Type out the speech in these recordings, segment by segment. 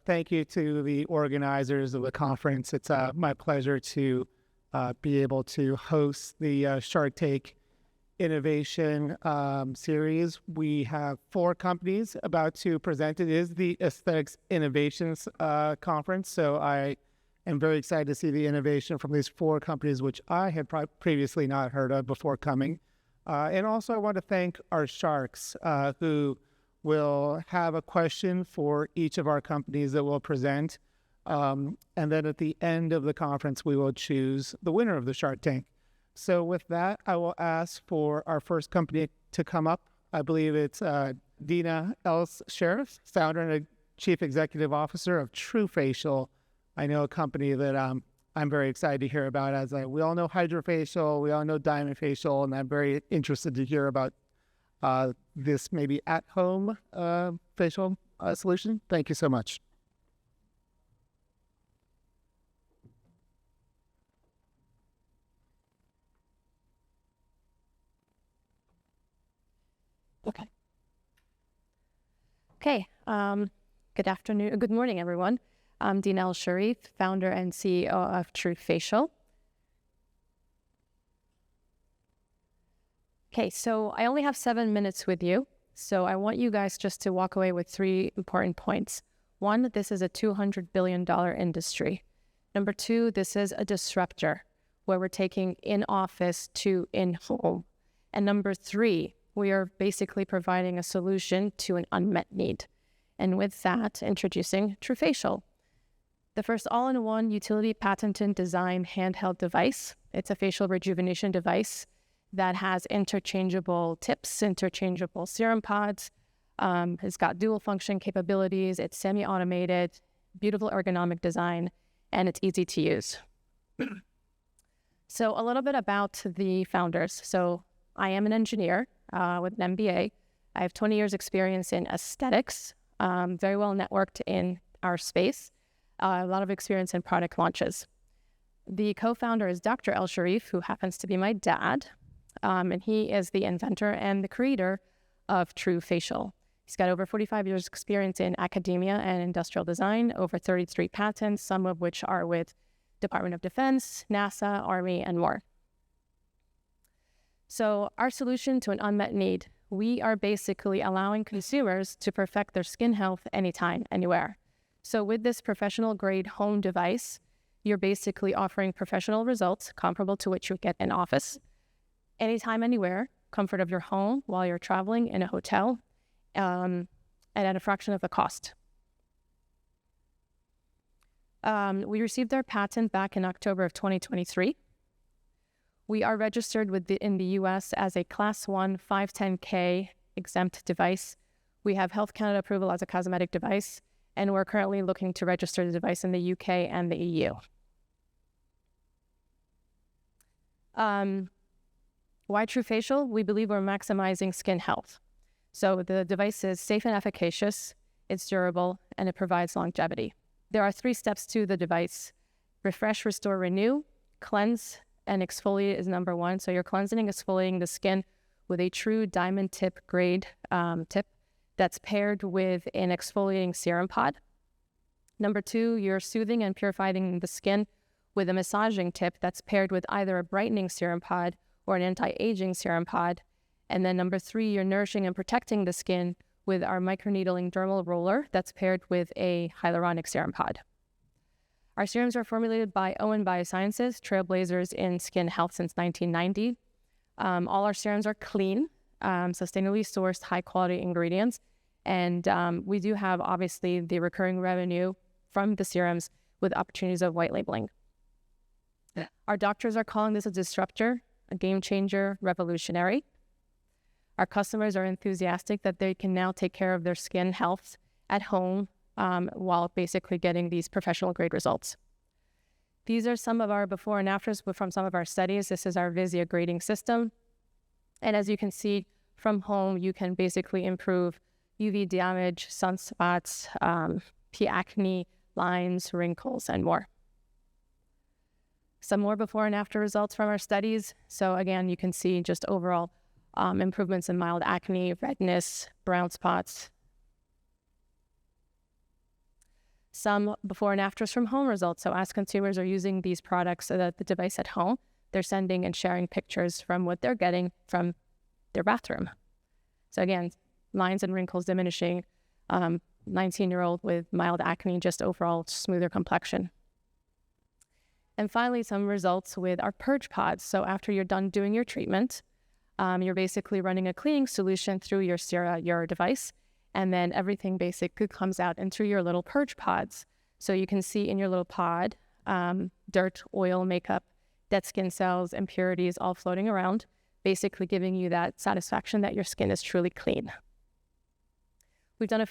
thank you to the organizers of the conference. It's my pleasure to be able to host the Shark Tank Innovation series. We have 4 companies about to present. It is the Aesthetics Innovations Conference, so I am very excited to see the innovation from these 4 companies, which I had previously not heard of before coming. And also I want to thank our sharks who will have a question for each of our companies that will present. And then at the end of the conference, we will choose the winner of the Shark Tank. So with that, I will ask for our first company to come up. I believe it's Dina Elsherif, founder and chief executive officer of TruFacial. I know a company that I'm very excited to hear about, as we all know hydrofacial, we all know diamond facial, and I'm very interested to hear about this maybe at-home facial solution. Thank you so much. Okay. Good morning, everyone. I'm Dina Elsherif, founder and CEO of TruFacial. Okay, so I only have 7 minutes with you, so I want you guys just to walk away with 3 important points. 1, this is a $200 billion industry. Number 2, this is a disruptor, where we're taking in-office to in-home. And number 3, we are basically providing a solution to an unmet need. And with that, introducing TruFacial, the first all-in-one utility patented design handheld device. It's a facial rejuvenation device that has interchangeable tips, interchangeable serum pods. It's got dual function capabilities. It's semi-automated, beautiful ergonomic design, and it's easy to use. So a little bit about the founders. So I am an engineer with an MBA. I have 20 years experience in aesthetics, very well networked in our space, a lot of experience in product launches. The co-founder is Dr. Elsherif, who happens to be my dad, and he is the inventor and the creator of TruFacial. He's got over 45 years experience in academia and industrial design, over 33 patents, some of which are with Department of Defense, NASA, Army, and more. So our solution to an unmet need, we are basically allowing consumers to perfect their skin health anytime, anywhere. So with this professional grade home device, you're basically offering professional results comparable to what you get in office, anytime, anywhere, comfort of your home while you're traveling in a hotel, and at a fraction of the cost. We received our patent back in October of 2023. We are registered in the US as a Class 1 510K exempt device. We have Health Canada approval as a cosmetic device, and we're currently looking to register the device in the UK and the EU. Why TruFacial? We believe we're maximizing skin health. So the device is safe and efficacious, it's durable, and it provides longevity. There are 3 steps to the device: refresh, restore, renew, cleanse, and exfoliate is number 1. So you're cleansing and exfoliating the skin with a true diamond tip grade tip that's paired with an exfoliating serum pod. Number 2, you're soothing and purifying the skin with a massaging tip that's paired with either a brightening serum pod or an anti-aging serum pod. And then number 3, you're nourishing and protecting the skin with our microneedling dermal roller that's paired with a hyaluronic serum pod. Our serums are formulated by Owen Biosciences, trailblazers in skin health since 1990. All our serums are clean, sustainably sourced, high-quality ingredients, and we do have, obviously, the recurring revenue from the serums with opportunities of white labeling. Our doctors are calling this a disruptor, a game changer, revolutionary. Our customers are enthusiastic that they can now take care of their skin health at home while basically getting these professional grade results. These are some of our before and afters from some of our studies. This is our Visia grading system. And as you can see from home, you can basically improve UV damage, sunspots, acne, lines, wrinkles, and more. Some more before and after results from our studies. So again, you can see just overall improvements in mild acne, redness, brown spots. some before and afters from home results. So as consumers are using these products, so that the device at home, they're sending and sharing pictures from what they're getting from their bathroom. So again, lines and wrinkles diminishing, 19-year-old with mild acne, just overall smoother complexion. And finally, some results with our purge pods. So after you're done doing your treatment, you're basically running a cleaning solution through your device, and then everything basically comes out into your little purge pods. So you can see in your little pod, dirt, oil, makeup, dead skin cells, impurities all floating around, basically giving you that satisfaction that your skin is truly clean. We've done a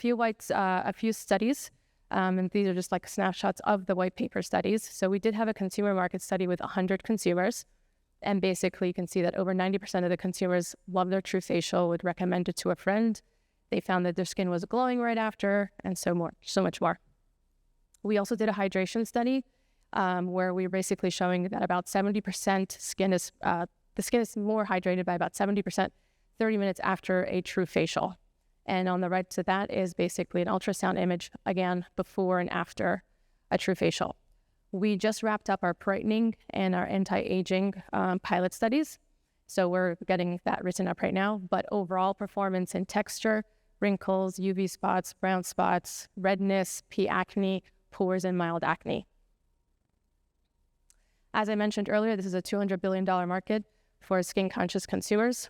few studies, and these are just like snapshots of the white paper studies. So we did have a consumer market study with 100 consumers, and basically you can see that over 90% of the consumers love their TruFacial, would recommend it to a friend. They found that their skin was glowing right after, and so much more. We also did a hydration study where we were basically showing that about 70% the skin is more hydrated by about 70% 30 minutes after a TruFacial. And on the right to that is basically an ultrasound image, again, before and after a TruFacial. We just wrapped up our brightening and our anti-aging pilot studies. So we're getting that written up right now. But overall performance in texture, wrinkles, UV spots, brown spots, redness, P acne, pores, and mild acne. As I mentioned earlier, this is a $200 billion market for skin-conscious consumers.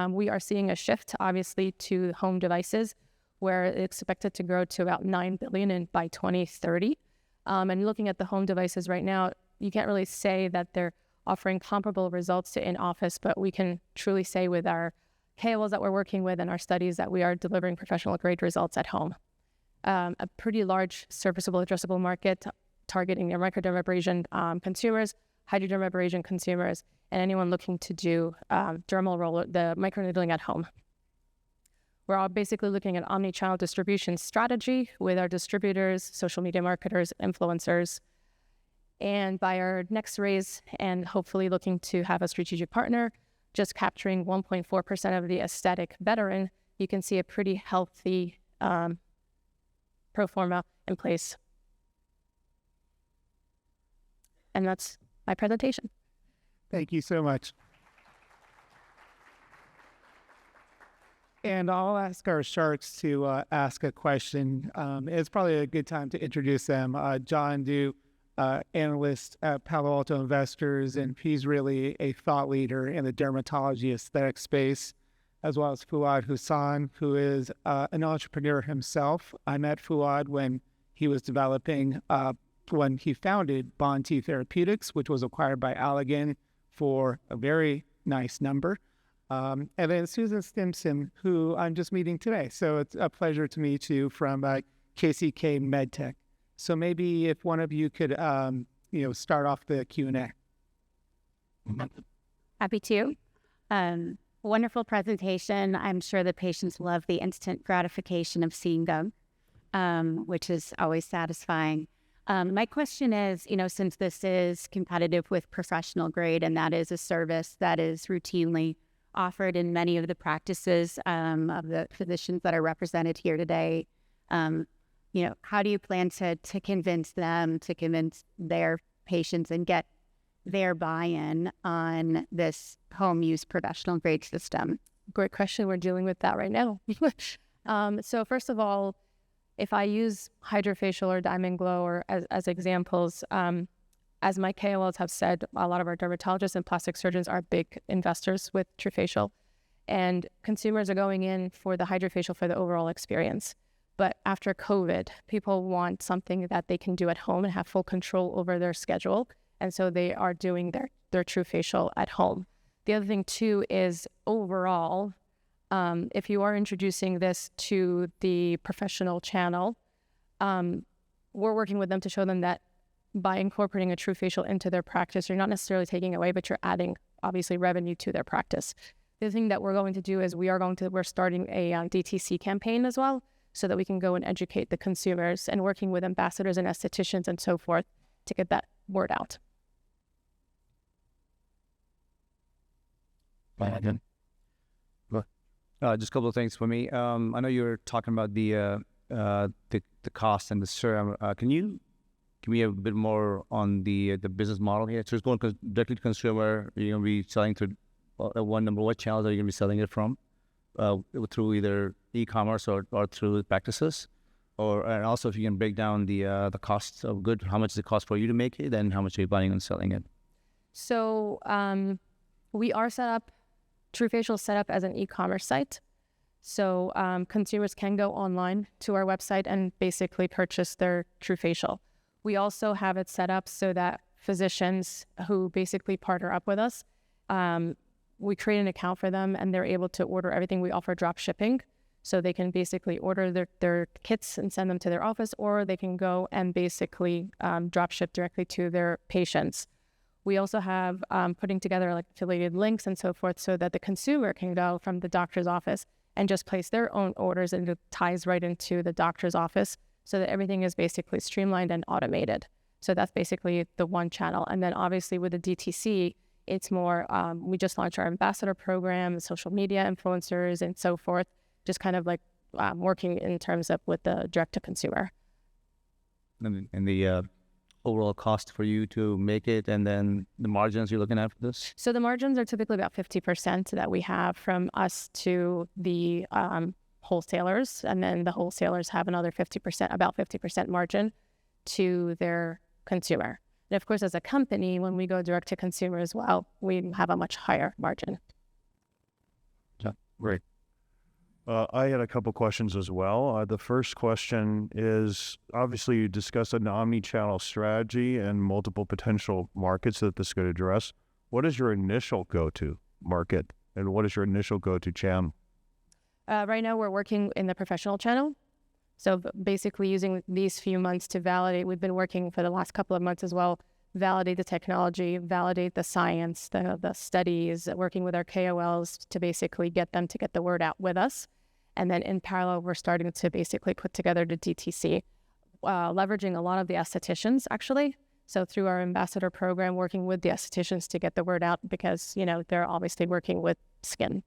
We are seeing a shift, obviously, to home devices, where it's expected to grow to about $9 billion by 2030. And looking at the home devices right now, you can't really say that they're offering comparable results to in-office, but we can truly say with our KOLs that we're working with and our studies that we are delivering professional-grade results at home. A pretty large serviceable, addressable market targeting your microdermabrasion consumers, hydrodermabrasion consumers, and anyone looking to do dermal roller, the microneedling at home. We're all basically looking at omni-channel distribution strategy with our distributors, social media marketers, influencers. And by our next raise, and hopefully looking to have a strategic partner, just capturing 1.4% of the aesthetic veteran, you can see a pretty healthy pro forma in place. And that's my presentation. Thank you so much. And I'll ask our sharks to ask a question. It's probably a good time to introduce them. John Doux, analyst at Palo Alto Investors, and he's really a thought leader in the dermatology aesthetic space, as well as Fauad Hassan, who is an entrepreneur himself. I met Fauad when he was developing, when he founded Bonti Therapeutics, which was acquired by Allergan for a very nice number. And then Susan Stimson, who I'm just meeting today. So it's a pleasure to meet you from KCK Medtech. So maybe if one of you could, start off the Q&A. Happy to. Wonderful presentation. I'm sure the patients love the instant gratification of seeing them, which is always satisfying. My question is, since this is competitive with professional grade, and that is a service that is routinely offered in many of the practices of the physicians that are represented here today, how do you plan to convince them, to convince their patients and get their buy-in on this home use professional grade system? Great question. We're dealing with that right now. So first of all, if I use Hydrofacial or Diamond Glow or as examples, as my KOLs have said, a lot of our dermatologists and plastic surgeons are big investors with TruFacial, and consumers are going in for the Hydrofacial for the overall experience. But after COVID, people want something that they can do at home and have full control over their schedule, and so they are doing their TruFacial at home. The other thing too is overall, if you are introducing this to the professional channel, we're working with them to show them that by incorporating a TruFacial into their practice, you're not necessarily taking away, but you're adding, obviously, revenue to their practice. The thing that we're going to do is we're starting a DTC campaign as well, so that we can go and educate the consumers, and working with ambassadors and estheticians and so forth to get that word out. Just a couple of things for me. I know you were talking about the the cost and the serum. Can you give me a bit more on the business model here? So it's going directly to consumer. You're going to be selling to what channels are you going to be selling it from? Through either e-commerce or through practices? And also if you can break down the cost of good, how much does it cost for you to make it, and how much are you planning on selling it? So we are TruFacial set up as an e-commerce site. So consumers can go online to our website and basically purchase their TruFacial. We also have it set up so that physicians who basically partner up with us, we create an account for them and they're able to order everything. We offer drop shipping. So they can basically order their kits and send them to their office, or they can go and basically drop ship directly to their patients. We also have putting together like affiliated links and so forth so that the consumer can go from the doctor's office and just place their own orders, and it ties right into the doctor's office so that everything is basically streamlined and automated. So that's basically the one channel. And then obviously with the DTC, it's more, we just launched our ambassador program, social media influencers and so forth, just kind of like working in terms of with the direct to consumer. And the overall cost for you to make it, and then the margins you're looking at for this? So the margins are typically about 50% that we have from us to the wholesalers, and then the wholesalers have another 50%, about 50% margin to their consumer. And of course, as a company, when we go direct to consumer as well, we have a much higher margin. Yeah, great. I had a couple questions as well. The first question is, obviously you discussed an omni-channel strategy and multiple potential markets that this could address. What is your initial go-to market, and what is your initial go-to channel? Right now we're working in the professional channel. So basically using these few months to validate, we've been working for the last couple of months as well, validate the technology, validate the science, the studies, working with our KOLs to basically get them to get the word out with us. And then in parallel, we're starting to basically put together the DTC, leveraging a lot of the estheticians actually. So through our ambassador program, working with the estheticians to get the word out because, you know, they're obviously working with skin.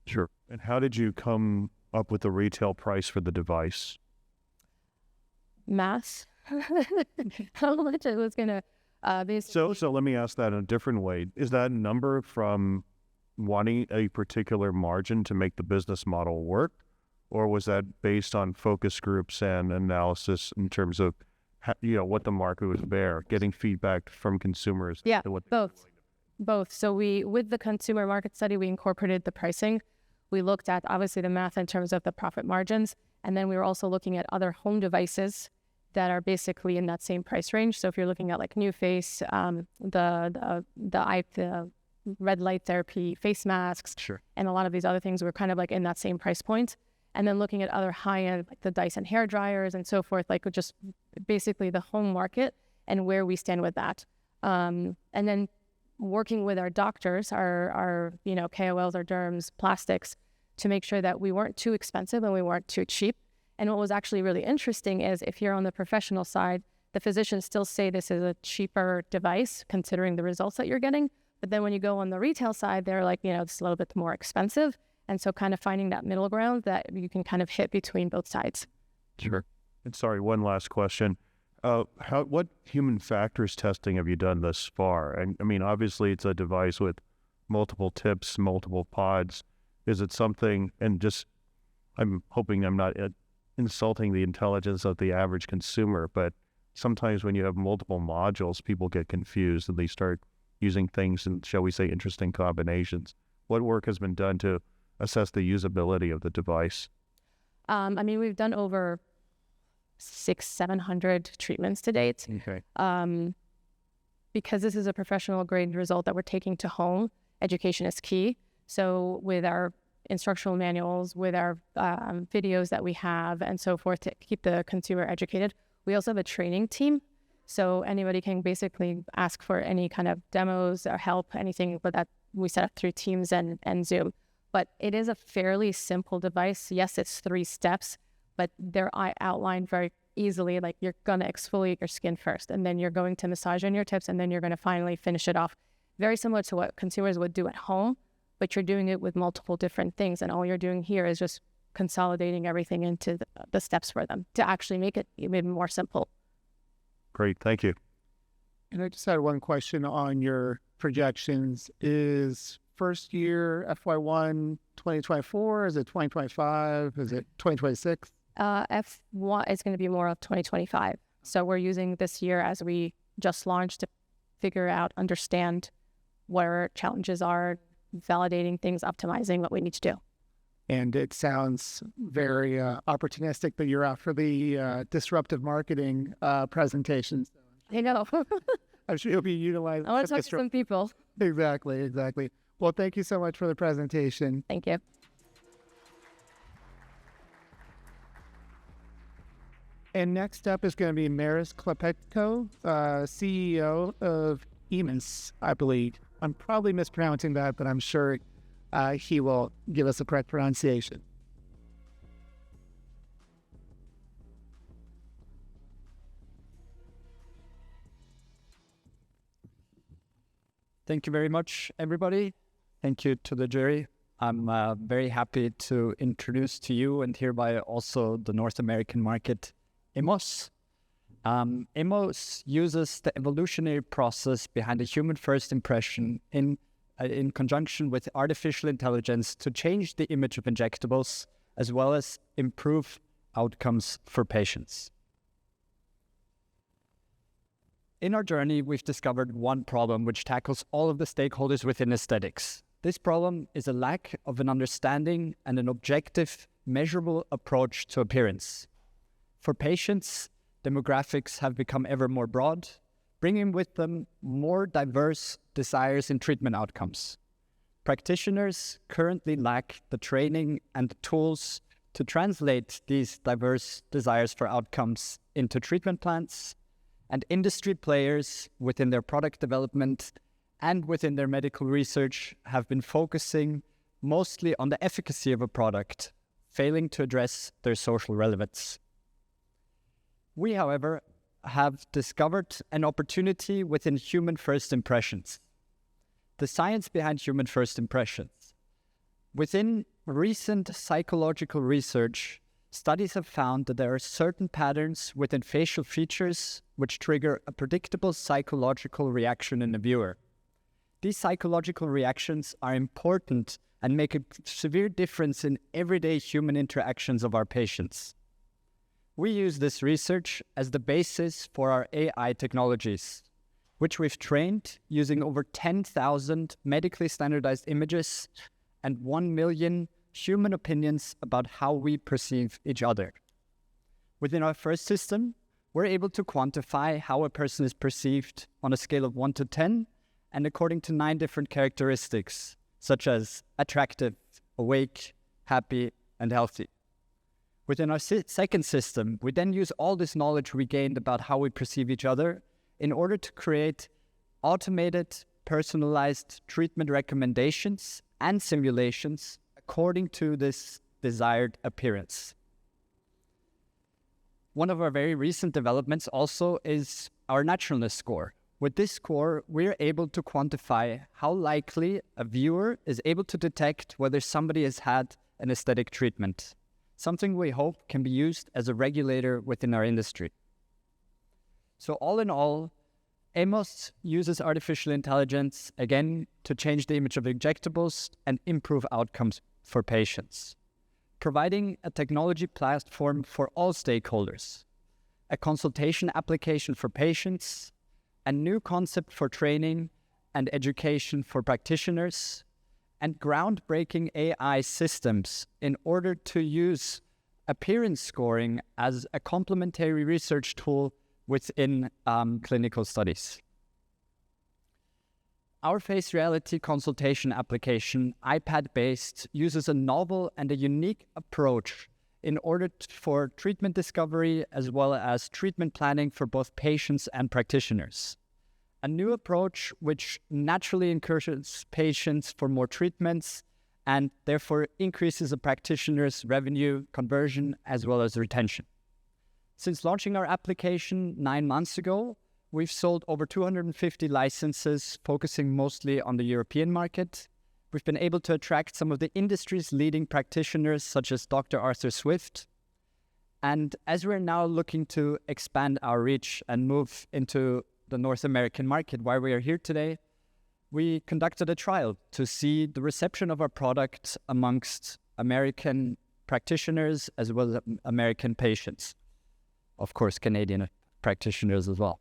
Sure. And how did you come up with the retail price for the device? Math. How much it was going to basically... So let me ask that in a different way. Is that number from wanting a particular margin to make the business model work? Or was that based on focus groups and analysis in terms of, what the market would bear, getting feedback from consumers? Yeah, both. So with the consumer market study, we incorporated the pricing. We looked at obviously the math in terms of the profit margins. And then we were also looking at other home devices that are basically in that same price range. So if you're looking at like NuFace, the red light therapy face masks, sure, and a lot of these other things were kind of like in that same price point. And then looking at other high-end, like the Dyson hair dryers and so forth, like just basically the home market and where we stand with that. And then working with our doctors, our KOLs, our derms, plastics, to make sure that we weren't too expensive and we weren't too cheap. And what was actually really interesting is if you're on the professional side, the physicians still say this is a cheaper device considering the results that you're getting. But then when you go on the retail side, they're like, it's a little bit more expensive. And so kind of finding that middle ground that you can kind of hit between both sides. Sure. And sorry, one last question. What human factors testing have you done thus far? And I mean, obviously it's a device with multiple tips, multiple pods. Is it something, and just, I'm hoping I'm not insulting the intelligence of the average consumer, but sometimes when you have multiple modules, people get confused and they start using things in, shall we say, interesting combinations. What work has been done to assess the usability of the device? We've done over 600-700 treatments to date. Okay. Because this is a professional grade result that we're taking to home, education is key. So with our instructional manuals, with our videos that we have and so forth to keep the consumer educated, we also have a training team. So anybody can basically ask for any kind of demos or help, anything, but that we set up through Teams and Zoom. But it is a fairly simple device. Yes, it's 3 steps, but they're outlined very easily. Like you're going to exfoliate your skin first, and then you're going to massage on your tips, and then you're going to finally finish it off. Very similar to what consumers would do at home, but you're doing it with multiple different things. And all you're doing here is just consolidating everything into the steps for them to actually make it even more simple. Great, thank you. And I just had one question on your projections. Is first year FY1 2024? Is it 2025? Is it 2026? F1 is going to be more of 2025. So we're using this year as we just launched to figure out, understand what our challenges are, validating things, optimizing what we need to do. And it sounds very opportunistic that you're after the disruptive marketing presentations. I know. I'm sure you'll be utilizing. I want to talk to some people. Exactly. Well, thank you so much for the presentation. Thank you. And next up is going to be Maris Klepetko, CEO of aemos, I believe. I'm probably mispronouncing that, but I'm sure he will give us a correct pronunciation. Thank you very much, everybody. Thank you to the jury. I'm very happy to introduce to you and hereby also the North American market, aemos. aemos uses the evolutionary process behind the human first impression in conjunction with artificial intelligence to change the image of injectables as well as improve outcomes for patients. In our journey, we've discovered one problem which tackles all of the stakeholders within aesthetics. This problem is a lack of an understanding and an objective, measurable approach to appearance. For patients, demographics have become ever more broad, bringing with them more diverse desires in treatment outcomes. Practitioners currently lack the training and the tools to translate these diverse desires for outcomes into treatment plans, and industry players within their product development and within their medical research have been focusing mostly on the efficacy of a product, failing to address their social relevance. We, however, have discovered an opportunity within human first impressions. The science behind human first impressions. Within recent psychological research, studies have found that there are certain patterns within facial features which trigger a predictable psychological reaction in the viewer. These psychological reactions are important and make a severe difference in everyday human interactions of our patients. We use this research as the basis for our AI technologies, which we've trained using over 10,000 medically standardized images and 1 million human opinions about how we perceive each other. Within our first system, we're able to quantify how a person is perceived on a scale of 1 to 10 and according to 9 different characteristics, such as attractive, awake, happy, and healthy. Within our second system, we then use all this knowledge we gained about how we perceive each other in order to create automated, personalized treatment recommendations and simulations according to this desired appearance. One of our very recent developments also is our naturalness score. With this score, we're able to quantify how likely a viewer is able to detect whether somebody has had an aesthetic treatment, something we hope can be used as a regulator within our industry. So all in all, aemos uses artificial intelligence, again, to change the image of injectables and improve outcomes for patients, providing a technology platform for all stakeholders, a consultation application for patients, a new concept for training and education for practitioners, and groundbreaking AI systems in order to use appearance scoring as a complementary research tool within clinical studies. Our face reality consultation application, iPad-based, uses a novel and a unique approach in order for treatment discovery as well as treatment planning for both patients and practitioners. A new approach which naturally encourages patients for more treatments and therefore increases a practitioner's revenue, conversion, as well as retention. Since launching our application 9 months ago, we've sold over 250 licenses, focusing mostly on the European market. we've been able to attract some of the industry's leading practitioners, such as Dr. Arthur Swift. And as we're now looking to expand our reach and move into the North American market, why we are here today, we conducted a trial to see the reception of our product amongst American practitioners as well as American patients. Of course, Canadian practitioners as well.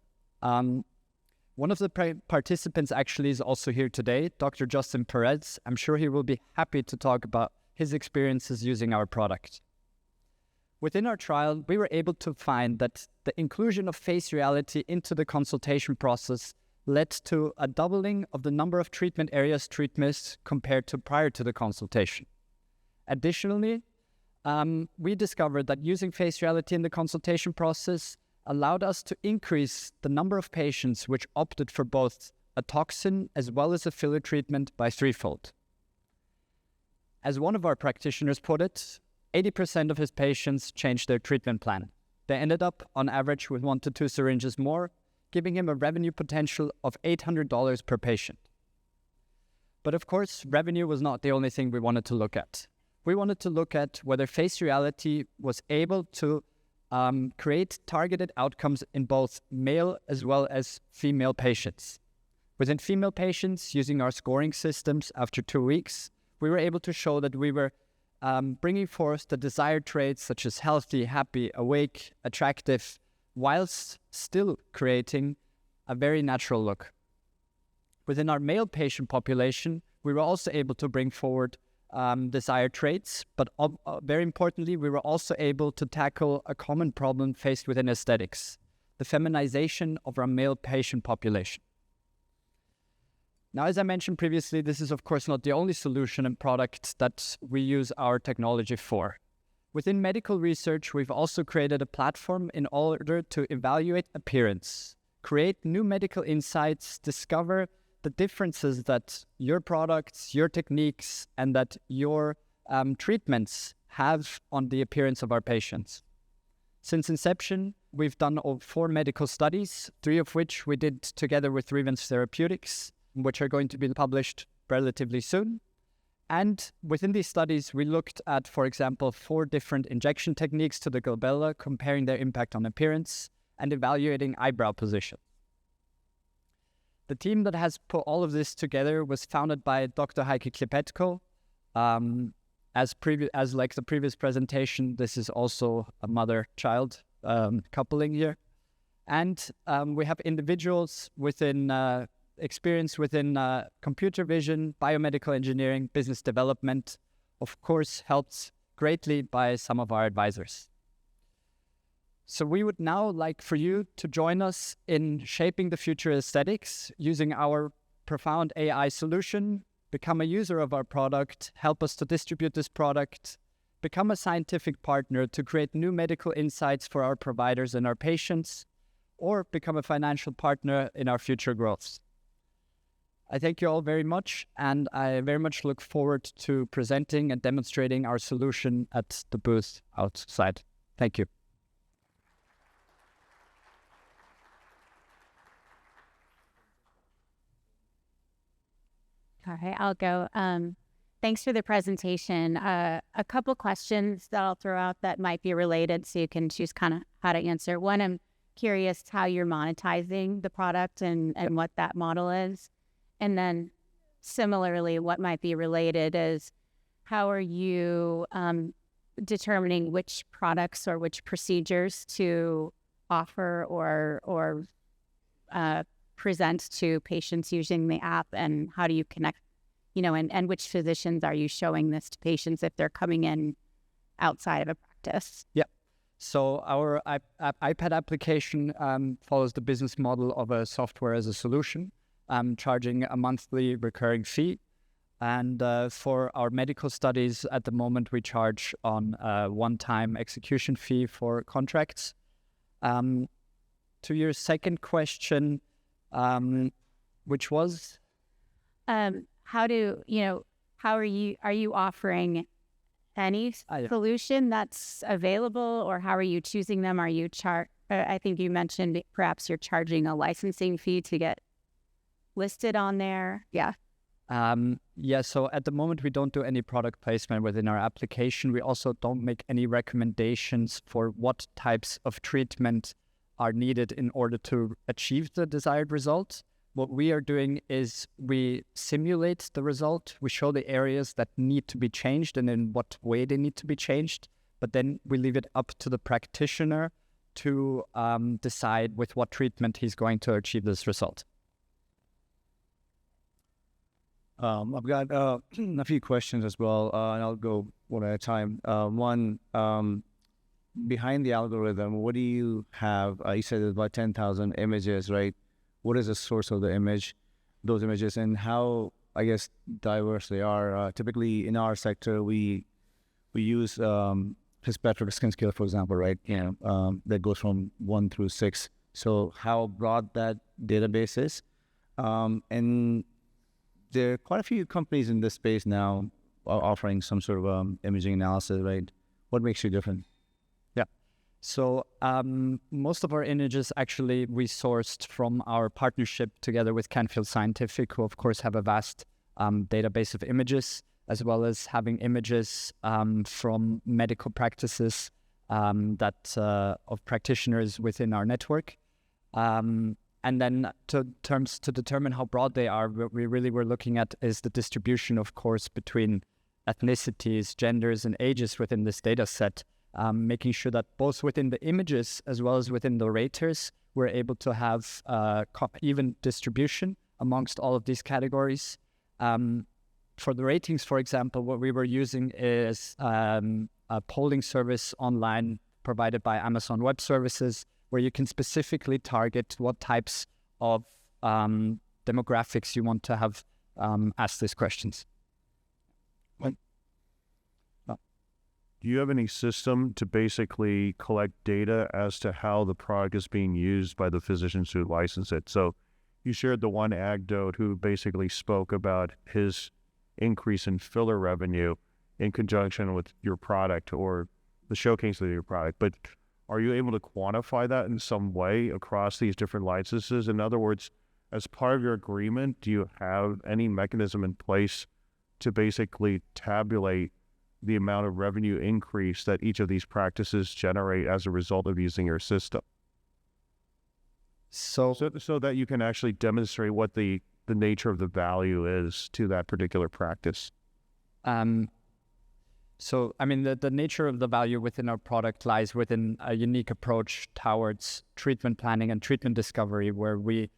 One of the participants actually is also here today, Dr. Justin Perez. I'm sure he will be happy to talk about his experiences using our product. Within our trial, we were able to find that the inclusion of face reality into the consultation process led to a doubling of the number of treatment areas treatments compared to prior to the consultation. Additionally, we discovered that using face reality in the consultation process allowed us to increase the number of patients which opted for both a toxin as well as a filler treatment by threefold. As one of our practitioners put it, 80% of his patients changed their treatment plan. They ended up, on average, with 1 to 2 syringes more, giving him a revenue potential of $800 per patient. But of course, revenue was not the only thing we wanted to look at. We wanted to look at whether face reality was able to create targeted outcomes in both male as well as female patients. Within female patients, using our scoring systems after 2 weeks, we were able to show that we were bringing forth the desired traits such as healthy, happy, awake, attractive, whilst still creating a very natural look. Within our male patient population, we were also able to bring forward desired traits, but very importantly, we were also able to tackle a common problem faced within aesthetics, the feminization of our male patient population. Now, as I mentioned previously, this is of course not the only solution and product that we use our technology for. Within medical research, we've also created a platform in order to evaluate appearance, create new medical insights, discover the differences that your products, your techniques, and that your treatments have on the appearance of our patients. Since inception, we've done 4 medical studies, 3 of which we did together with Revance Therapeutics, which are going to be published relatively soon. And within these studies, we looked at, for example, 4 different injection techniques to the glabella, comparing their impact on appearance and evaluating eyebrow position. The team that has put all of this together was founded by Dr. Klepetko. As like the previous presentation, this is also a mother-child coupling here. And we have individuals within experience within computer vision, biomedical engineering, business development, of course, helped greatly by some of our advisors. So we would now like for you to join us in shaping the future aesthetics using our profound AI solution, become a user of our product, help us to distribute this product, become a scientific partner to create new medical insights for our providers and our patients, or become a financial partner in our future growth. I thank you all very much, and I very much look forward to presenting and demonstrating our solution at the booth outside. Thank you. All right, I'll go. Thanks for the presentation. A couple questions that I'll throw out that might be related, so you can choose kind of how to answer. One, I'm curious how you're monetizing the product and what that model is. And then similarly, what might be related is how are you determining which products or which procedures to offer or present to patients using the app, and how do you connect, and which physicians are you showing this to patients if they're coming in outside of a practice? Yeah. So our iPad application follows the business model of a software as a solution, charging a monthly recurring fee. And for our medical studies, at the moment, we charge on a one-time execution fee for contracts. To your second question, which was? Are you offering any solution that's available, or how are you choosing them? Are you I think you mentioned perhaps you're charging a licensing fee to get listed on there. Yeah. So at the moment, we don't do any product placement within our application. We also don't make any recommendations for what types of treatment are needed in order to achieve the desired result. What we are doing is we simulate the result. We show the areas that need to be changed and in what way they need to be changed. But then we leave it up to the practitioner to decide with what treatment he's going to achieve this result. I've got a few questions as well, and I'll go one at a time. One, behind the algorithm, what do you have? You said there's about 10,000 images, right? What is the source of those images, and how, I guess, diverse they are? Typically, in our sector, we use Klepetko skin scale, for example, right? That goes from 1 through 6. So how broad that database is, and there are quite a few companies in this space now offering some sort of imaging analysis, right? What makes you different? So most of our images actually we sourced from our partnership together with Canfield Scientific, who of course have a vast database of images, as well as having images from medical practices of practitioners within our network. And then to determine how broad they are, what we really were looking at is the distribution, of course, between ethnicities, genders, and ages within this data set. Making sure that both within the images as well as within the raters, we're able to have even distribution amongst all of these categories. For the ratings, for example, what we were using is a polling service online provided by Amazon Web Services, where you can specifically target what types of demographics you want to have ask these questions. Do you have any system to basically collect data as to how the product is being used by the physicians who license it? So you shared the one anecdote who basically spoke about his increase in filler revenue in conjunction with your product or the showcase of your product. But are you able to quantify that in some way across these different licenses? In other words, as part of your agreement, do you have any mechanism in place to basically tabulate the amount of revenue increase that each of these practices generate as a result of using your system? So that you can actually demonstrate what the nature of the value is to that particular practice. So, I mean, the nature of the value within our product lies within a unique approach towards treatment planning and treatment discovery, where we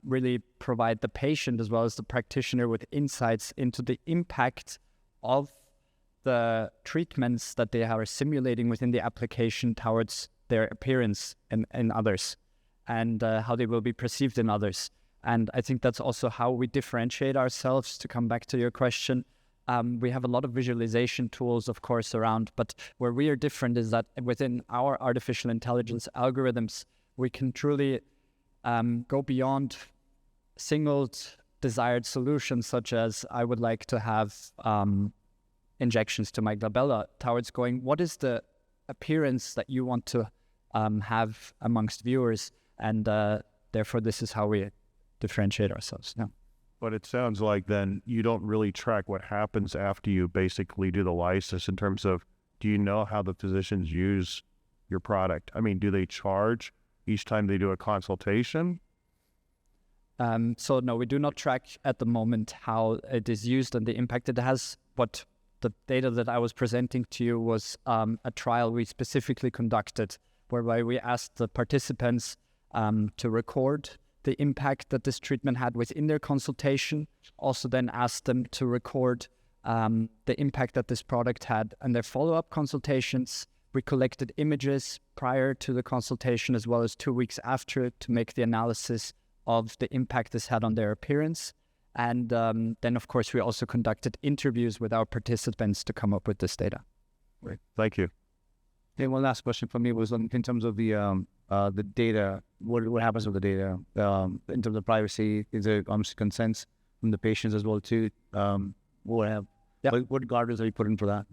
really provide the patient as well as the practitioner with insights into the impact of the treatments that they are simulating within the application towards their appearance in others, and how they will be perceived in others. And I think that's also how we differentiate ourselves. To come back to your question, we have a lot of visualization tools, of course, around, but where we are different is that within our artificial intelligence algorithms, we can truly go beyond single desired solutions, such as I would like to have injections to my glabella, towards going, what is the appearance that you want to have amongst viewers? And therefore, this is how we differentiate ourselves. Yeah. But it sounds like then you don't really track what happens after you basically do the license in terms of, do you know how the physicians use your product? I mean, do they charge each time they do a consultation? So no, we do not track at the moment how it is used and the impact it has. But the data that I was presenting to you was a trial we specifically conducted, whereby we asked the participants to record the impact that this treatment had within their consultation. Also then asked them to record the impact that this product had in their follow-up consultations. We collected images prior to the consultation as well as 2 weeks after to make the analysis of the impact this had on their appearance. And then, of course, we also conducted interviews with our participants to come up with this data. Great. Thank you. Okay, one last question for me was in terms of the data. What happens with the data in terms of privacy? Is there consent from the patients as well too? What guardrails are you putting for that?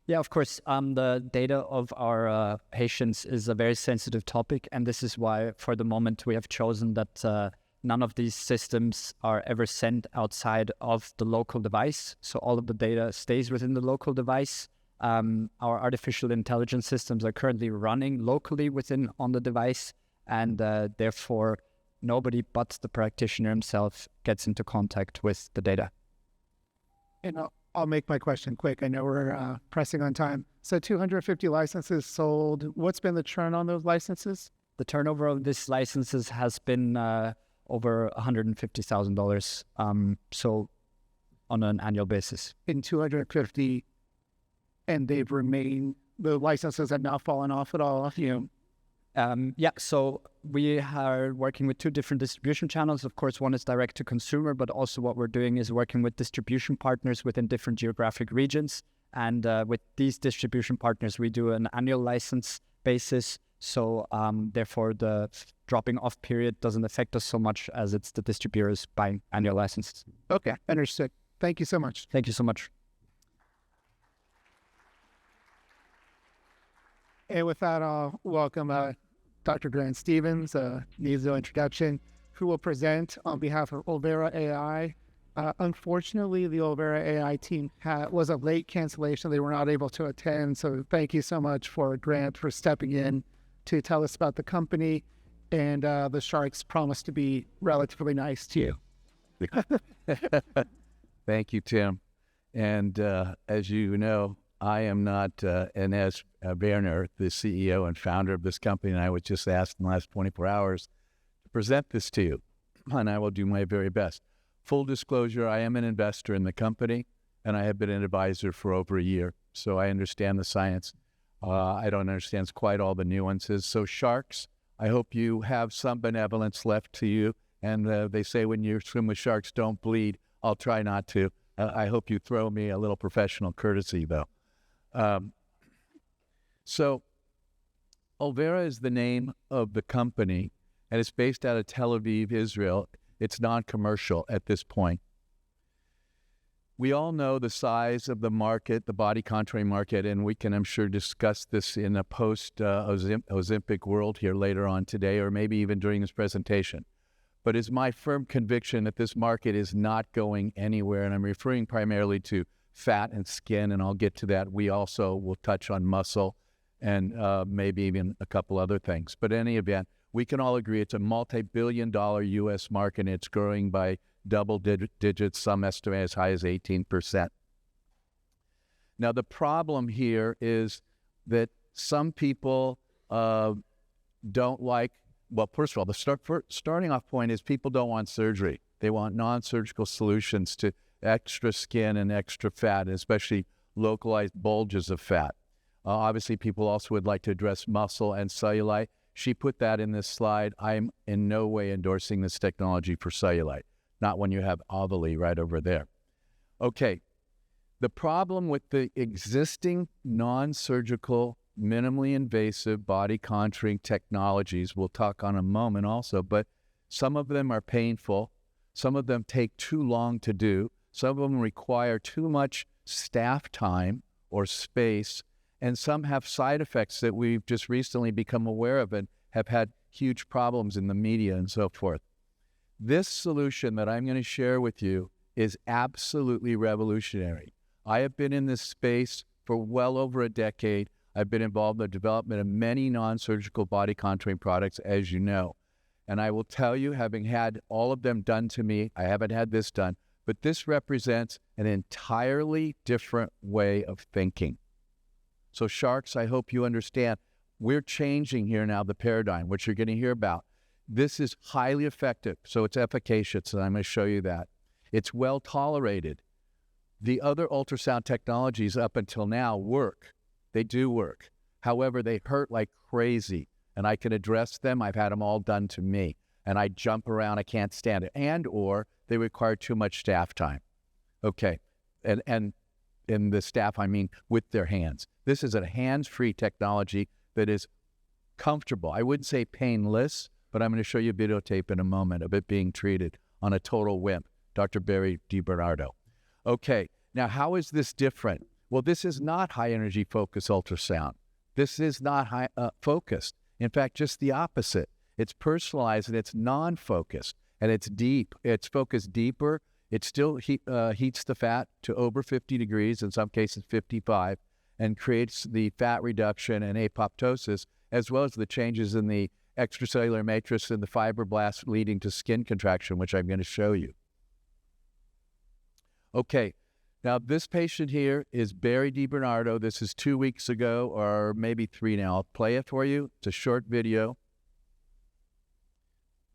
Yeah, of course. The data of our patients is a very sensitive topic, and this is why, for the moment, we have chosen that none of these systems are ever sent outside of the local device. So all of the data stays within the local device. Our artificial intelligence systems are currently running locally on the device, and therefore nobody but the practitioner himself gets into contact with the data. And I'll make my question quick. I know we're pressing on time. So 250 licenses sold. What's been the churn on those licenses? The turnover of these licenses has been over $150,000. So on an annual basis. In 250, and they've remained, the licenses have not fallen off at all. So we are working with two different distribution channels. Of course, one is direct to consumer, but also what we're doing is working with distribution partners within different geographic regions. And with these distribution partners, we do an annual license basis. So therefore, the dropping off period doesn't affect us so much as it's the distributors buying annual licenses. Okay, understood. Thank you so much. Thank you so much. And with that, I'll welcome Dr. Grant Stevens, needs no introduction, who will present on behalf of Ulvera AI. Unfortunately, the Ulvera AI team was a late cancellation. They were not able to attend. So thank you so much for Grant for stepping in to tell us about the company. And the Sharks promise to be relatively nice to you. Thank you, Tim. And as you know, I am not Ines Werner, the CEO and founder of this company, and I was just asked in the last 24 hours to present this to you, and I will do my very best. Full disclosure, I am an investor in the company, and I have been an advisor for over a year, so I understand the science. I don't understand quite all the nuances. So sharks, I hope you have some benevolence left to you, and they say when you swim with sharks, don't bleed. I'll try not to. I hope you throw me a little professional courtesy, though. So Ulvera is the name of the company, and it's based out of Tel Aviv, Israel. It's non-commercial at this point. We all know the size of the market, the body contouring market, and we can, I'm sure, discuss this in a post-Ozempic world here later on today, or maybe even during this presentation. But it's my firm conviction that this market is not going anywhere, and I'm referring primarily to fat and skin, and I'll get to that. We also will touch on muscle and maybe even a couple other things. But in any event, we can all agree it's a multi-billion-dollar U.S. market, and it's growing by double digits, some estimate as high as 18%. Now, the problem here is that some people don't like, well, first of all, the starting off point is people don't want surgery. They want non-surgical solutions to extra skin and extra fat, and especially localized bulges of fat. Obviously, people also would like to address muscle and cellulite. She put that in this slide. I'm in no way endorsing this technology for cellulite, not when you have ovally right over there. Okay, the problem with the existing non-surgical, minimally invasive body contouring technologies, we'll talk on in a moment also, but some of them are painful. Some of them take too long to do. Some of them require too much staff time or space, and some have side effects that we've just recently become aware of and have had huge problems in the media and so forth. This solution that I'm going to share with you is absolutely revolutionary. I have been in this space for well over a decade. I've been involved in the development of many non-surgical body contouring products, as you know. And I will tell you, having had all of them done to me, I haven't had this done, but this represents an entirely different way of thinking. So sharks, I hope you understand, we're changing here now the paradigm, which you're going to hear about. This is highly effective, so it's efficacious, and I'm going to show you that. It's well tolerated. The other ultrasound technologies up until now work. They do work. However, they hurt like crazy, and I can address them. I've had them all done to me, and I jump around. I can't stand it. And or they require too much staff time. Okay, and in the staff, I mean with their hands. This is a hands-free technology that is comfortable. I wouldn't say painless, but I'm going to show you a videotape in a moment of it being treated on a total wimp, Dr. Barry DiBernardo. Okay, now how is this different? Well, this is not high-energy focus ultrasound. This is not focused. In fact, just the opposite. It's personalized and it's non-focused. and it's deep. It's focused deeper. It still heats the fat to over 50 degrees, in some cases 55, and creates the fat reduction and apoptosis, as well as the changes in the extracellular matrix and the fibroblasts leading to skin contraction, which I'm going to show you. Okay, now this patient here is Barry DiBernardo. This is 2 weeks ago, or maybe 3 now. I'll play it for you. It's a short video.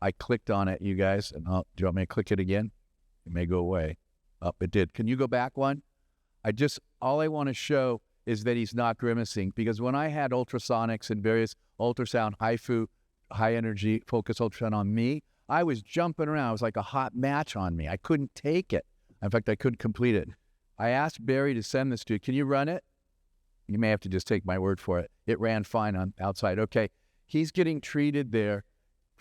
I clicked on it, you guys. And do you want me to click it again? It may go away. Oh, it did. Can you go back one? All I want to show is that he's not grimacing, because when I had ultrasonics and various ultrasound, HIFU, high energy focus ultrasound on me, I was jumping around. It was like a hot match on me. I couldn't take it. In fact, I couldn't complete it. I asked Barry to send this to you. Can you run it? You may have to just take my word for it. It ran fine on outside. Okay, he's getting treated there,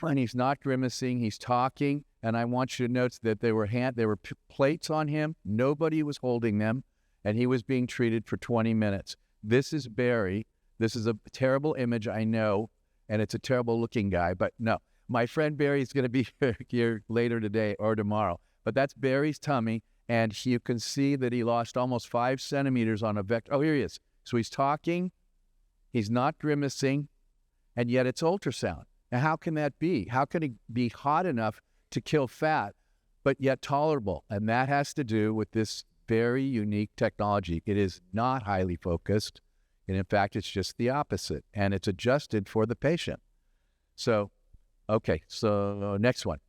and he's not grimacing. He's talking, and I want you to note that there were plates on him. Nobody was holding them, and he was being treated for 20 minutes. This is Barry. This is a terrible image, I know, and it's a terrible looking guy, but no. My friend Barry is going to be here later today or tomorrow. But that's Barry's tummy, and you can see that he lost almost 5 centimeters on a vector. Oh, here he is. So he's talking, he's not grimacing, and yet it's ultrasound. Now, how can that be? How can it be hot enough to kill fat, but yet tolerable? And that has to do with this very unique technology. It is not highly focused, and in fact, it's just the opposite, and it's adjusted for the patient. So, okay, so next one.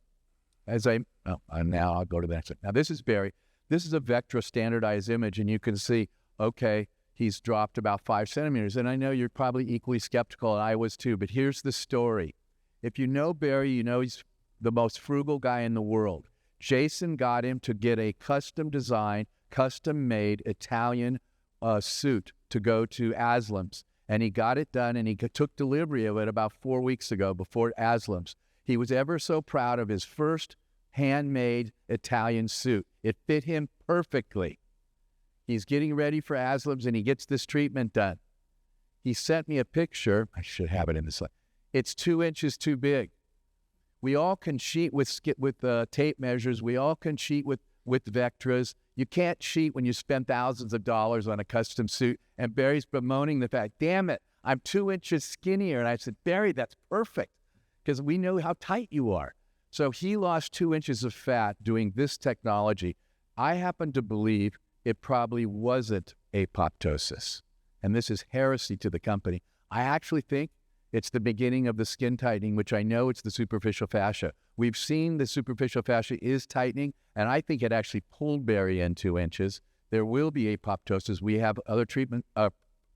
Now I'll go to the next one. Now, this is Barry. This is a Vectra standardized image, and you can see, okay, he's dropped about 5 centimeters. And I know you're probably equally skeptical, and I was too, but here's the story. If you know Barry, you know he's the most frugal guy in the world. Jason got him to get a custom-designed, custom-made Italian suit to go to Aslam's, and he got it done, and he took delivery of it about 4 weeks ago before Aslam's. He was ever so proud of his first handmade Italian suit. It fit him perfectly. He's getting ready for Aslam's, and he gets this treatment done. He sent me a picture. I should have it in the slide. It's 2 inches too big. We all can cheat with tape measures. We all can cheat with Vectras. You can't cheat when you spend thousands of dollars on a custom suit. And Barry's bemoaning the fact, damn it, I'm 2 inches skinnier. And I said, Barry, that's perfect, because we know how tight you are. So he lost 2 inches of fat doing this technology. I happen to believe it probably wasn't apoptosis. And this is heresy to the company. I actually think it's the beginning of the skin tightening, which I know it's the superficial fascia. We've seen the superficial fascia is tightening, and I think it actually pulled Barry in 2 inches. There will be apoptosis. We have other treatment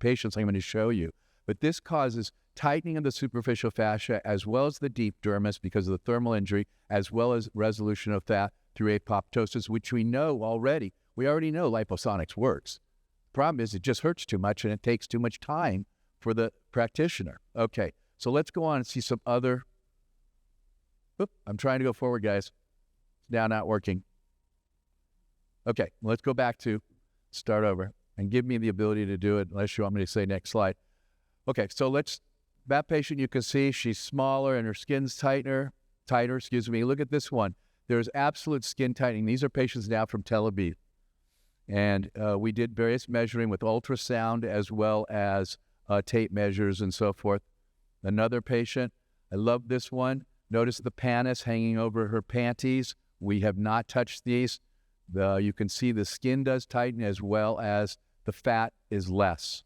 patients I'm going to show you. But this causes tightening of the superficial fascia as well as the deep dermis because of the thermal injury, as well as resolution of fat through apoptosis, which we know already. We already know liposonics works. The problem is it just hurts too much, and it takes too much time for the practitioner. Okay, so let's go on and see some other. I'm trying to go forward, guys. It's now not working. Okay, let's go back to start over and give me the ability to do it, unless you want me to say next slide. Okay, so that patient, you can see she's smaller and her skin's tighter, excuse me. Look at this one. There's absolute skin tightening. These are patients now from Tel Aviv. And we did various measuring with ultrasound as well as tape measures and so forth. Another patient, I love this one. Notice the pannus hanging over her panties. We have not touched these. You can see the skin does tighten as well as the fat is less.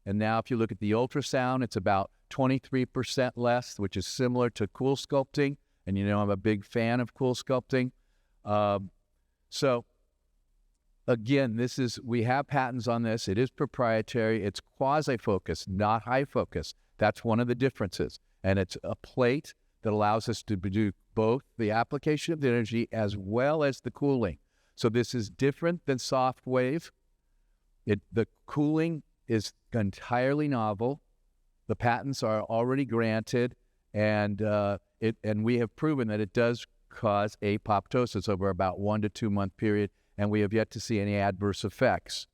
And now if you look at the ultrasound, it's about 23% less, which is similar to cool sculpting. And you know I'm a big fan of cool sculpting. So again, we have patents on this. It is proprietary. It's quasi-focus, not high focus. That's one of the differences. And it's a plate that allows us to do both the application of the energy as well as the cooling. So this is different than soft wave. The cooling is entirely novel. The patents are already granted, and we have proven that it does cause apoptosis over about 1 to 2 month period, and we have yet to see any adverse effects.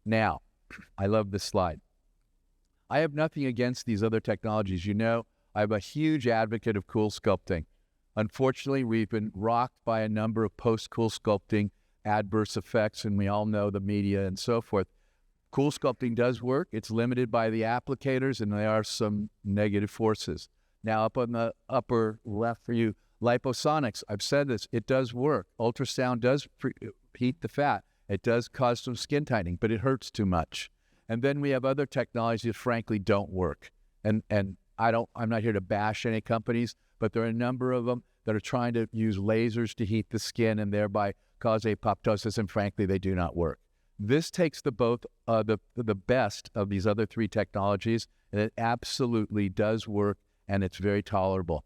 Now, I love this slide. I have nothing against these other technologies. You know, I'm a huge advocate of cool sculpting. Unfortunately, we've been rocked by a number of post-cool sculpting adverse effects, and we all know the media and so forth. Cool sculpting does work. It's limited by the applicators, and there are some negative forces. Now, up on the upper left for you, liposonics, I've said this, it does work. Ultrasound does heat the fat. It does cause some skin tightening, but it hurts too much. And then we have other technologies that frankly don't work. And I'm not here to bash any companies, but there are a number of them that are trying to use lasers to heat the skin and thereby cause apoptosis, and frankly, they do not work. This takes the best of these other three technologies, and it absolutely does work, and it's very tolerable.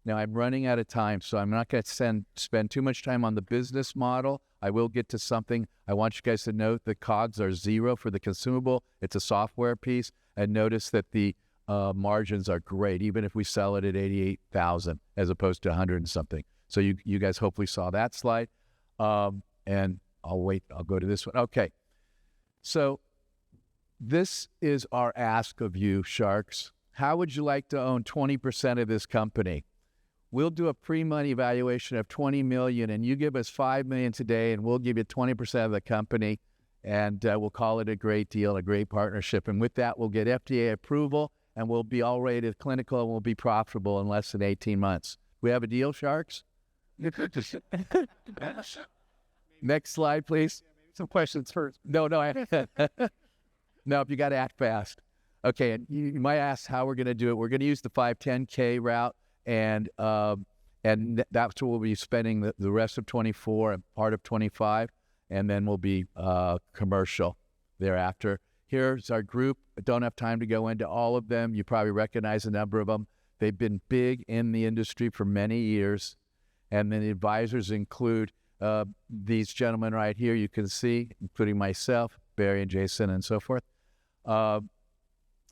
Now, I'm running out of time, so I'm not going to spend too much time on the business model. I will get to something. I want you guys to note the COGS are 0 for the consumable. It's a software piece. And notice that the margins are great, even if we sell it at $88,000 as opposed to 100 and something. So you guys hopefully saw that slide. And I'll go to this one. Okay. So this is our ask of you, Sharks. How would you like to own 20% of this company? We'll do a pre-money valuation of $20 million, and you give us $5 million today, and we'll give you 20% of the company, and we'll call it a great deal, a great partnership. And with that, we'll get FDA approval, and we'll be all rated clinical, and we'll be profitable in less than 18 months. We have a deal, Sharks? Next slide, please. Some questions first. No, you got to act fast. Okay, and you might ask how we're going to do it. We're going to use the 510K route, and that's what we'll be spending the rest of 24 and part of 25, and then we'll be commercial thereafter. Here's our group. I don't have time to go into all of them. You probably recognize a number of them. They've been big in the industry for many years, and then the advisors include these gentlemen right here you can see, including myself, Barry and Jason, and so forth. And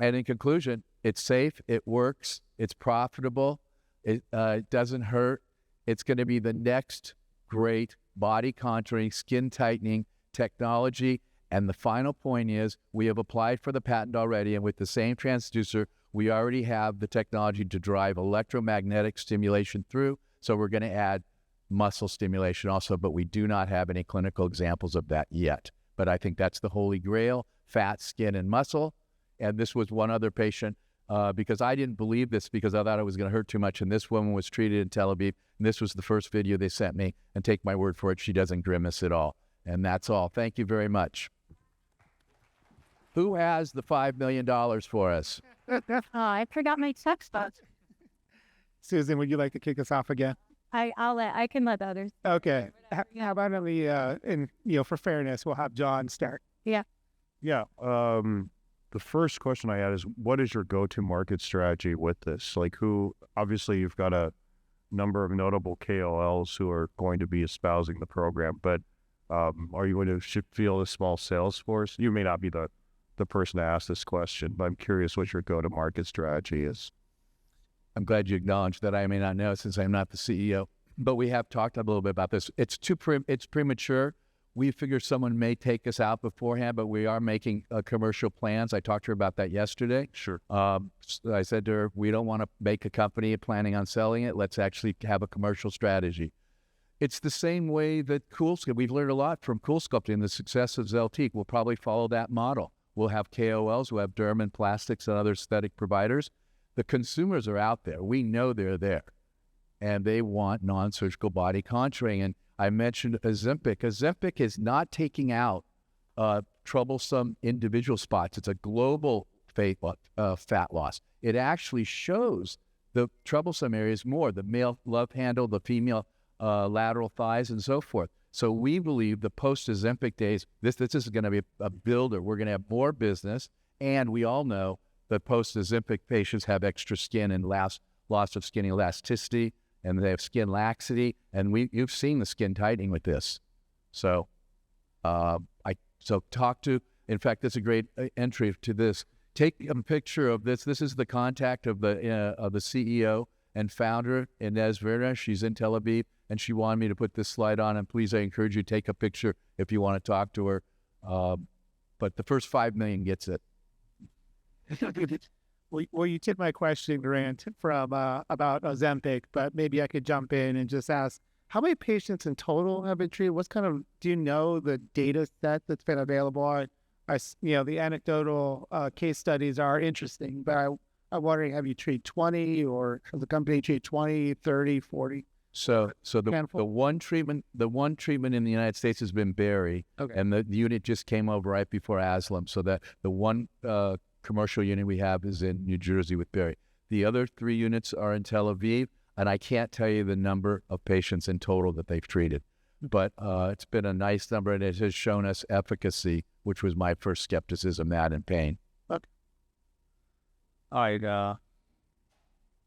in conclusion, it's safe, it works, it's profitable, it doesn't hurt. It's going to be the next great body contouring, skin tightening technology. And the final point is we have applied for the patent already, and with the same transducer, we already have the technology to drive electromagnetic stimulation through. So we're going to add muscle stimulation also, but we do not have any clinical examples of that yet. But I think that's the holy grail: fat, skin, and muscle. And this was one other patient, because I didn't believe this because I thought it was going to hurt too much. And this woman was treated in Tel Aviv. And this was the first video they sent me. And take my word for it, she doesn't grimace at all. And that's all. Thank you very much. Who has the $5 million for us? I forgot my check spot. Susan, would you like to kick us off again? I can let others. Okay. How about for fairness, we'll have John start. Yeah. Yeah. The first question I had is, what is your go-to market strategy with this? Like, obviously you've got a number of notable KOLs who are going to be espousing the program, but are you going to field a small sales force? You may not be the person to ask this question, but I'm curious what your go-to-market strategy is. I'm glad you acknowledged that. I may not know since I'm not the CEO, but we have talked a little bit about this. It's premature. We figure someone may take us out beforehand, but we are making commercial plans. I talked to her about that yesterday. Sure. I said to her, we don't want to make a company planning on selling it. Let's actually have a commercial strategy. It's the same way that we've learned a lot from Cool Sculpting, the success of Zeltique. We'll probably follow that model. We'll have KOLs, we'll have derm and plastics and other aesthetic providers. The consumers are out there. We know they're there. And they want non-surgical body contouring. And I mentioned Ozempic. Ozempic is not taking out troublesome individual spots. It's a global fat loss. It actually shows the troublesome areas more, the male love handle, the female lateral thighs, and so forth. So we believe the post-Ozempic days, this is going to be a builder. We're going to have more business. And we all know that post-Ozempic patients have extra skin and loss of skin elasticity, and they have skin laxity, and you've seen the skin tightening with this. So, in fact, that's a great entry to this. Take a picture of this. This is the contact of the CEO and founder, Inez Verna. She's in Tel Aviv, and she wanted me to put this slide on. And please, I encourage you to take a picture if you want to talk to her. But the first $5 million gets it. Well, you took my question, Grant, from about Ozempic, but maybe I could jump in and just ask, how many patients in total have been treated? Do you know the data set that's been available? The anecdotal case studies are interesting, but I'm wondering, have you treated 20 or has the company treated 20, 30, 40? So the Handful? one treatment in the United States has been Barry, Okay. and the unit just came over right before Aslam. So that the one commercial unit we have is in New Jersey with Barry. The other 3 units are in Tel Aviv, and I can't tell you the number of patients in total that they've treated, but it's been a nice number, and it has shown us efficacy, which was my first skepticism, that and pain. All right.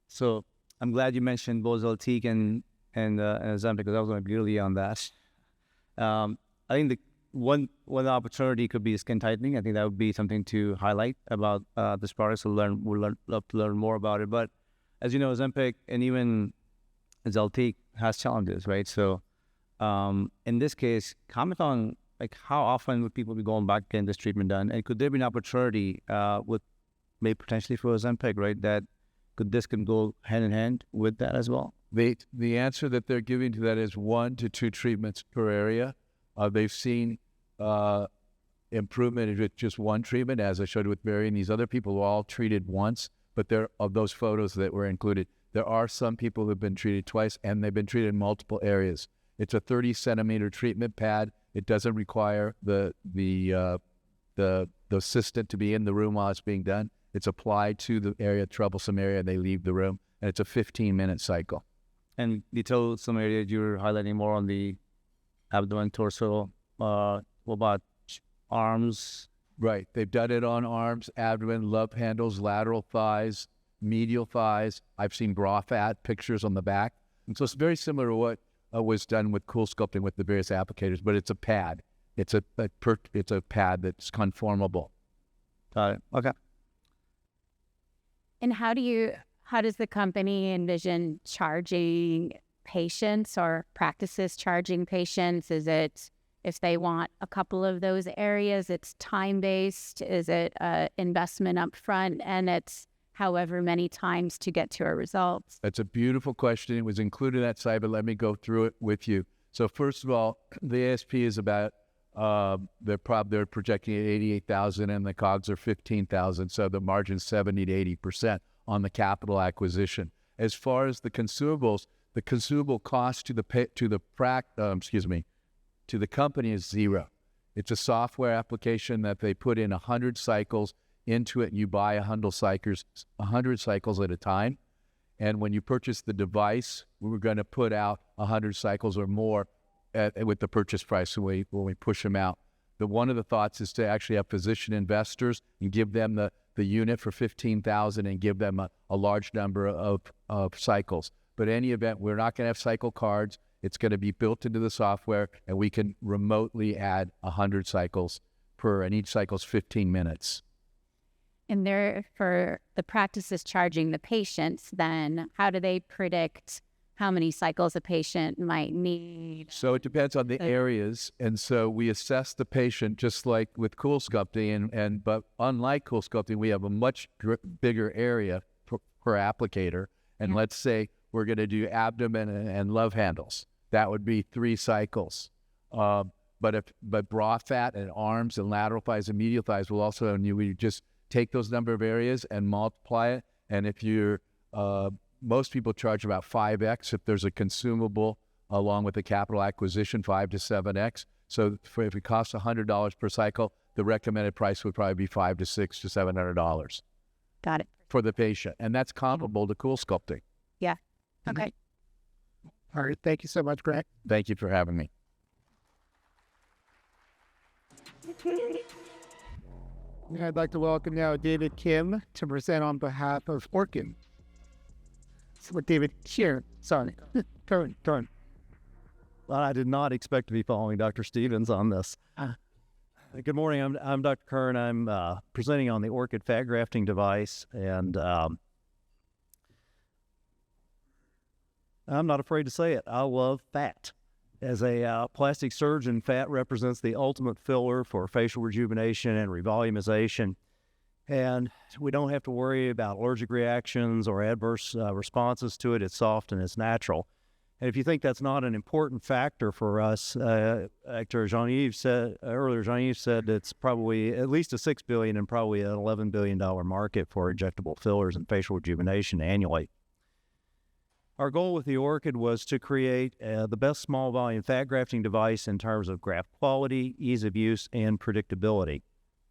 So I'm glad you mentioned both Zeltiq and Ozempic, because I was going to agree on that. I think the one opportunity could be skin tightening. I think that would be something to highlight about this product. So we'll love to learn more about it. But as you know, Ozempic and even Zeltiq has challenges, right? So in this case, comment on how often would people be going back getting this treatment done, and could there be an opportunity with maybe potentially for Ozempic, right? That this can go hand in hand with that as well. The answer that they're giving to that is 1 to 2 treatments per area. They've seen improvement with just 1 treatment, as I showed with Barry, and these other people were all treated once. But of those photos that were included, there are some people who have been treated twice, and they've been treated in multiple areas. It's a 30-centimeter treatment pad. It doesn't require the assistant to be in the room while it's being done. It's applied to the troublesome area, and they leave the room, and it's a 15-minute cycle. And you told some areas you were highlighting more on the abdomen, torso. What about arms? Right. They've done it on arms, abdomen, love handles, lateral thighs, medial thighs. I've seen bra fat pictures on the back. And so it's very similar to what was done with cool sculpting with the various applicators, but it's a pad. It's a pad that's conformable. Got it. Okay. And how does the company envision charging patients or practices charging patients? Is it, if they want a couple of those areas, it's time-based? Is it investment up front, and it's however many times to get to a result? That's a beautiful question. It was included in that slide, but let me go through it with you. So first of all, the ASP is about, they're projecting at 88,000 and the COGS are 15,000. So the margin's 70 to 80% on the capital acquisition. As far as the consumables, the consumable cost to the company is zero. It's a software application that they put in 100 cycles into it. You buy 100 cycles at a time. And when you purchase the device, we're going to put out 100 cycles or more with the purchase price when we push them out. One of the thoughts is to actually have physician investors and give them the unit for 15,000 and give them a large number of cycles. But in any event, we're not going to have cycle cards. It's going to be built into the software, and we can remotely add 100 cycles and each cycle is 15 minutes. And there, for the practices charging the patients, then how do they predict how many cycles a patient might need? So it depends on the areas, and so we assess the patient just like with cool sculpting, but unlike cool sculpting, we have a much bigger area per applicator. And let's say we're going to do abdomen and love handles. That would be 3 cycles. But bra fat and arms and lateral thighs and medial thighs will also, and we just take those number of areas and multiply it. And if you're, most people charge about 5x if there's a consumable along with the capital acquisition, 5 to 7x. So if it costs $100 per cycle, the recommended price would probably be $500 to $600 to $700. Got it. For the patient. And that's comparable to cool sculpting. Yeah. Okay. All right. Thank you so much, Greg. Thank you for having me. I'd like to welcome now David Kim to present on behalf of Orchid. So David Kirn, sorry, Kirn. Well, I did not expect to be following Dr. Stevens on this. Good morning. I'm Dr. Kirn. I'm presenting on the Orchid fat grafting device, and I'm not afraid to say it. I love fat. As a plastic surgeon, fat represents the ultimate filler for facial rejuvenation and revolumization. And we don't have to worry about allergic reactions or adverse responses to it. It's soft and it's natural. And if you think that's not an important factor for us, Actor Jean-Yves said earlier, Jean-Yves said it's probably at least a $6 billion and probably an $11 billion market for injectable fillers and facial rejuvenation annually. Our goal with the Orchid was to create the best small volume fat grafting device in terms of graft quality, ease of use, and predictability.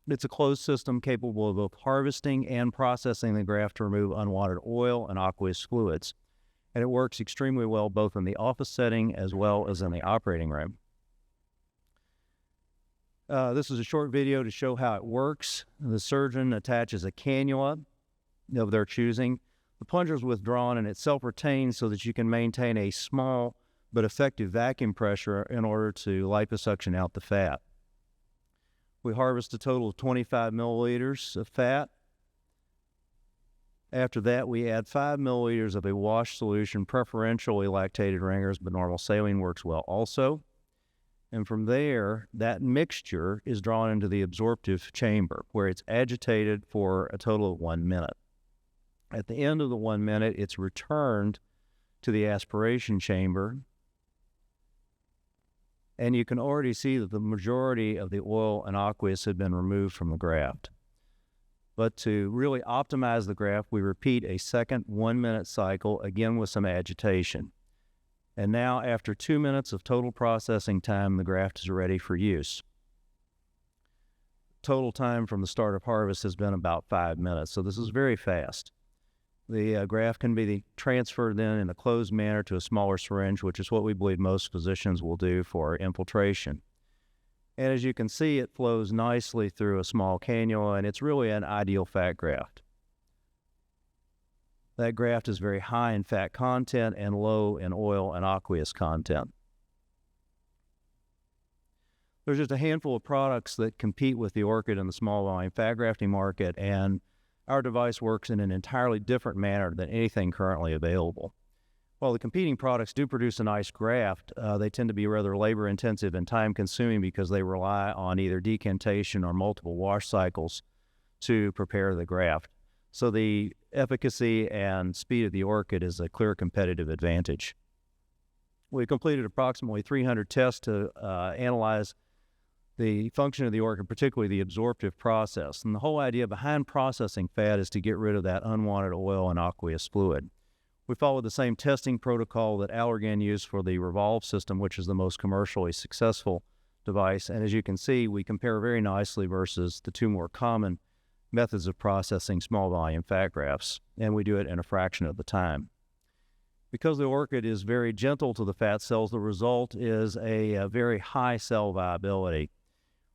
It's a closed system capable of both harvesting and processing the graft to remove unwanted oil and aqueous fluids. And it works extremely well both in the office setting as well as in the operating room. This is a short video to show how it works. The surgeon attaches a cannula of their choosing. The plunger is withdrawn and it self-retains so that you can maintain a small but effective vacuum pressure in order to liposuction out the fat. We harvest a total of 25 milliliters of fat. After that, we add 5 milliliters of a wash solution, preferentially lactated ringers, but normal saline works well also. And from there, that mixture is drawn into the absorptive chamber, where it's agitated for a total of 1 minute. At the end of the 1 minute, it's returned to the aspiration chamber, and you can already see that the majority of the oil and aqueous have been removed from the graft. But to really optimize the graft, we repeat a second 1 minute cycle, again with some agitation. And now, after 2 minutes of total processing time, the graft is ready for use. Total time from the start of harvest has been about 5 minutes, so this is very fast. The graft can be transferred then in a closed manner to a smaller syringe, which is what we believe most physicians will do for infiltration. And as you can see, it flows nicely through a small cannula, and it's really an ideal fat graft. That graft is very high in fat content and low in oil and aqueous content. There's just a handful of products that compete with the Orchid in the small volume fat grafting market, and our device works in an entirely different manner than anything currently available. While the competing products do produce a nice graft, they tend to be rather labor-intensive and time-consuming because they rely on either decantation or multiple wash cycles to prepare the graft. So the efficacy and speed of the Orchid is a clear competitive advantage. We completed approximately 300 tests to analyze the function of the Orchid, particularly the absorptive process. And the whole idea behind processing fat is to get rid of that unwanted oil and aqueous fluid. We followed the same testing protocol that Allergan used for the Revolve system, which is the most commercially successful device. And as you can see, we compare very nicely versus the two more common methods of processing small volume fat grafts, and we do it in a fraction of the time. Because the Orchid is very gentle to the fat cells, the result is a very high cell viability.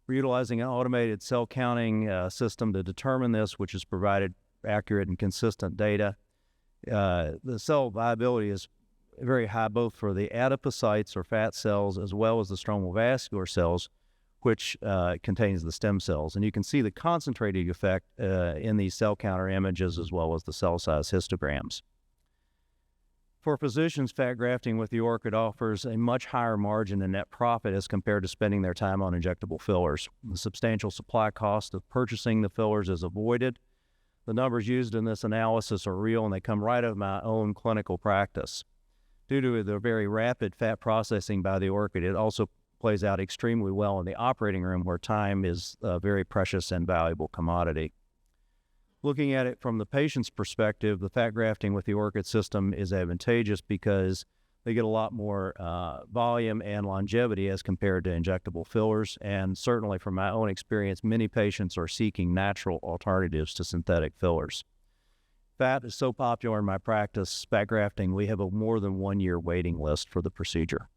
We're utilizing an automated cell counting system to determine this, which has provided accurate and consistent data. The cell viability is very high both for the adipocytes or fat cells as well as the stromal vascular cells, which contains the stem cells. And you can see the concentrated effect in these cell counter images as well as the cell size histograms. For physicians, fat grafting with the Orchid offers a much higher margin in net profit as compared to spending their time on injectable fillers. The substantial supply cost of purchasing the fillers is avoided. The numbers used in this analysis are real, and they come right out of my own clinical practice. Due to the very rapid fat processing by the Orchid, it also plays out extremely well in the operating room, where time is a very precious and valuable commodity. Looking at it from the patient's perspective, the fat grafting with the Orchid system is advantageous because they get a lot more volume and longevity as compared to injectable fillers. And certainly from my own experience, many patients are seeking natural alternatives to synthetic fillers. Fat is so popular in my practice, fat grafting, we have a more than 1 year waiting list for the procedure.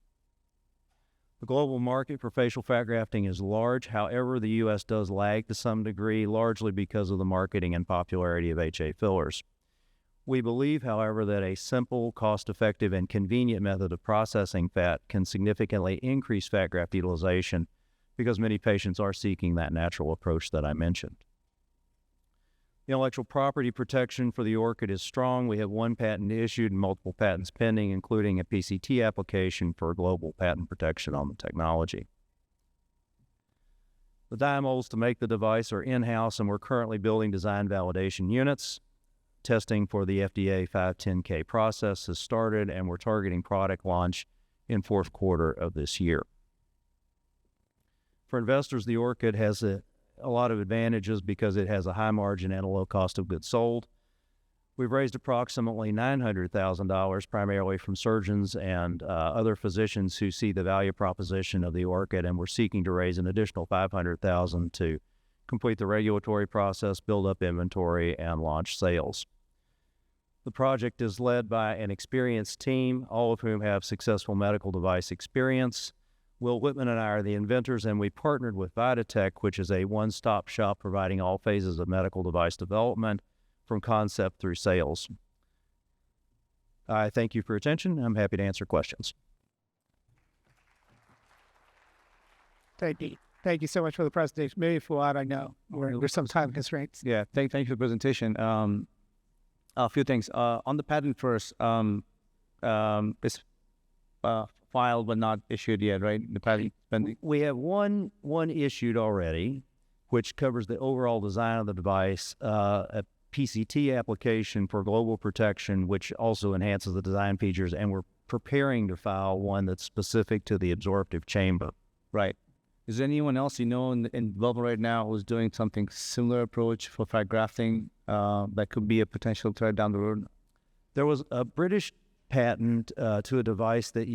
The global market for facial fat grafting is large. However, the U.S. does lag to some degree, largely because of the marketing and popularity of HA fillers. We believe, however, that a simple, cost-effective, and convenient method of processing fat can significantly increase fat graft utilization because many patients are seeking that natural approach that I mentioned. The intellectual property protection for the Orchid is strong. We have 1 patent issued and multiple patents pending, including a PCT application for global patent protection on the technology. The dye molds to make the device are in-house, and we're currently building design validation units. Testing for the FDA 510K process has started, and we're targeting product launch in fourth quarter of this year. For investors, the Orchid has a lot of advantages because it has a high margin and a low cost of goods sold. We've raised approximately $900,000 primarily from surgeons and other physicians who see the value proposition of the Orchid, and we're seeking to raise an additional $500,000 to complete the regulatory process, build up inventory, and launch sales. The project is led by an experienced team, all of whom have successful medical device experience. Will Whitman and I are the inventors, and we partnered with Medtech, which is a one-stop shop providing all phases of medical device development from concept through sales. I thank you for your attention. I'm happy to answer questions. Thank you. Thank you so much for the presentation. Maybe Fauad, I know there's some time constraints. Yeah, thank you for the presentation. A few things. On the patent first, it's filed but not issued yet, right? The patent pending. We have one issued already, which covers the overall design of the device, a PCT application for global protection, which also enhances the design features, and we're preparing to file one that's specific to the absorptive chamber. Right. Is there anyone else you know in development right now who's doing something similar approach for fat grafting that could be a potential threat down the road? There was a British patent to a device that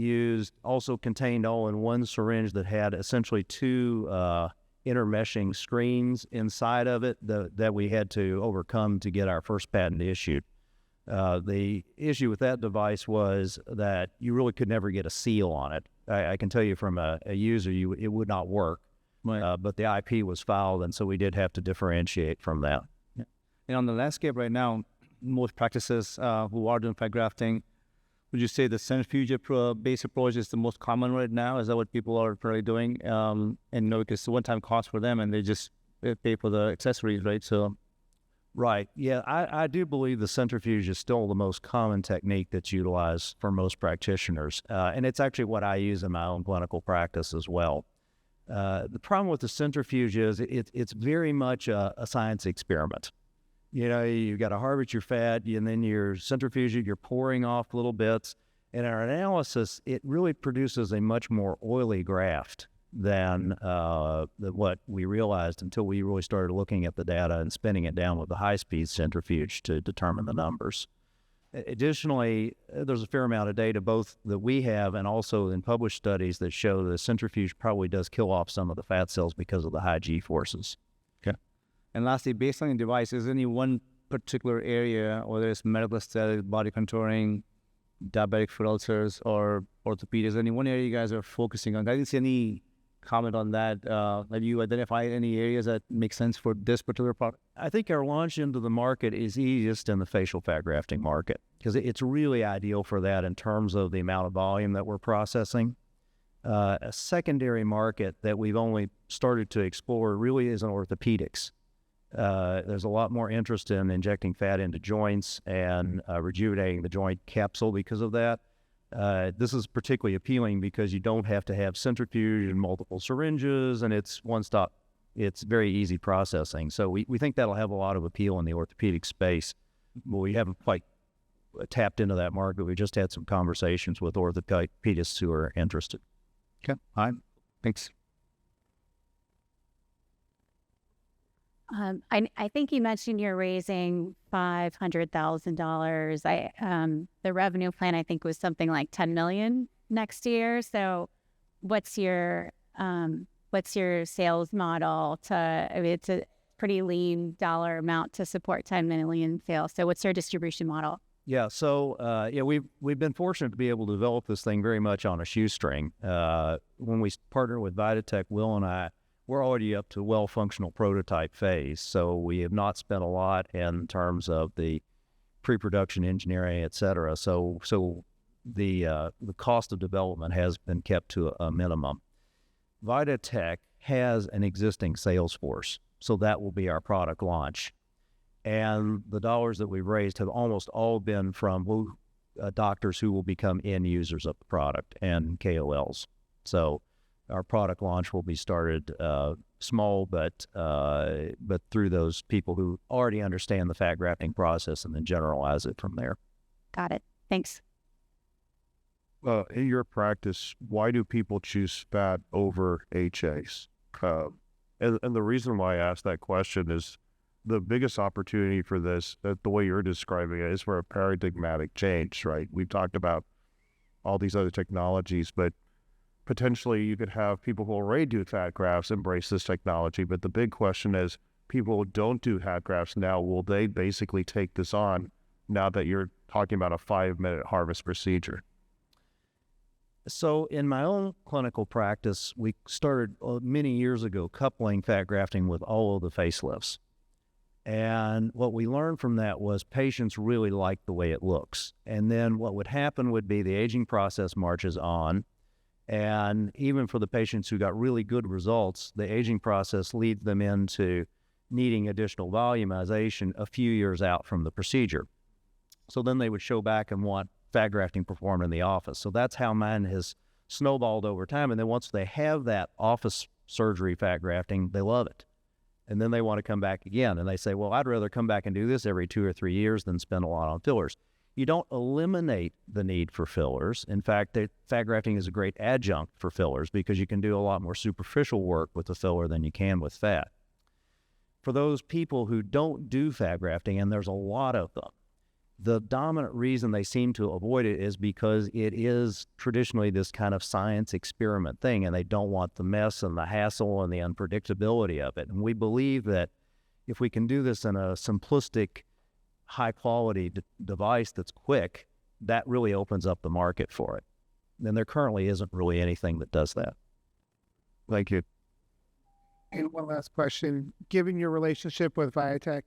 also contained all in one syringe that had essentially two intermeshing screens inside of it that we had to overcome to get our first patent issued. The issue with that device was that you really could never get a seal on it. I can tell you from a user, it would not work. Right. But the IP was filed, and so we did have to differentiate from that. Yeah. And on the landscape right now, most practices who are doing fat grafting, would you say the centrifuge-based approach is the most common right now? Is that what people are probably doing? And because it's a one-time cost for them, and they just pay for the accessories, right? So. Right. Yeah, I do believe the centrifuge is still the most common technique that's utilized for most practitioners. And it's actually what I use in my own clinical practice as well. The problem with the centrifuge is it's very much a science experiment. You know, you've got to harvest your fat, and then you're centrifuging, you're pouring off little bits. In our analysis, it really produces a much more oily graft than what we realized until we really started looking at the data and spinning it down with the high-speed centrifuge to determine the numbers. Additionally, there's a fair amount of data both that we have and also in published studies that show the centrifuge probably does kill off some of the fat cells because of the high G forces. Okay. And lastly, based on the device, is there any one particular area, whether it's medical aesthetic, body contouring, diabetic foot ulcers, or orthopedics, is there any one area you guys are focusing on? I didn't see any comment on that. Have you identified any areas that make sense for this particular product? I think our launch into the market is easiest in the facial fat grafting market because it's really ideal for that in terms of the amount of volume that we're processing. A secondary market that we've only started to explore really is in orthopedics. There's a lot more interest in injecting fat into joints and rejuvenating the joint capsule because of that. This is particularly appealing because you don't have to have centrifuge and multiple syringes, and it's one-stop. It's very easy processing. So we think that'll have a lot of appeal in the orthopedic space. But we haven't quite tapped into that market. We just had some conversations with orthopedists who are interested. Okay. All right. Thanks. I think you mentioned you're raising $500,000. The revenue plan I think was something like $10 million next year. So, what's your sales model? It's a pretty lean dollar amount to support 10 million sales. So, what's your distribution model? Yeah. So, we've been fortunate to be able to develop this thing very much on a shoestring. When we partnered with Medtech, Will and I, we're already up to well-functional prototype phase, so we have not spent a lot in terms of the pre-production engineering, et cetera. So the cost of development has been kept to a minimum. Medtech has an existing sales force, so that will be our product launch. And the dollars that we've raised have almost all been from doctors who will become end users of the product and KOLs. So our product launch will be started small, but through those people who already understand the fat grafting process and then generalize it from there. Got it. Thanks. In your practice, why do people choose fat over HAs? And the reason why I asked that question is the biggest opportunity for this, the way you're describing it, is for a paradigmatic change, right? We've talked about all these other technologies, but potentially you could have people who already do fat grafts embrace this technology. But the big question is, people who don't do fat grafts now, will they basically take this on now that you're talking about a 5-minute harvest procedure? So in my own clinical practice, we started many years ago coupling fat grafting with all of the facelifts. And what we learned from that was patients really liked the way it looks. And then what would happen would be the aging process marches on. And even for the patients who got really good results, the aging process leads them into needing additional volumization a few years out from the procedure. So then they would show back and want fat grafting performed in the office. So that's how mine has snowballed over time. And then once they have that office surgery fat grafting, they love it. And then they want to come back again. And they say, well, I'd rather come back and do this every 2 or 3 years than spend a lot on fillers. You don't eliminate the need for fillers. In fact, fat grafting is a great adjunct for fillers because you can do a lot more superficial work with the filler than you can with fat. For those people who don't do fat grafting, and there's a lot of them, the dominant reason they seem to avoid it is because it is traditionally this kind of science experiment thing, and they don't want the mess and the hassle and the unpredictability of it. And we believe that if we can do this in a simplistic, high-quality device that's quick, that really opens up the market for it. And there currently isn't really anything that does that. Thank you. And one last question. Given your relationship with Viatech,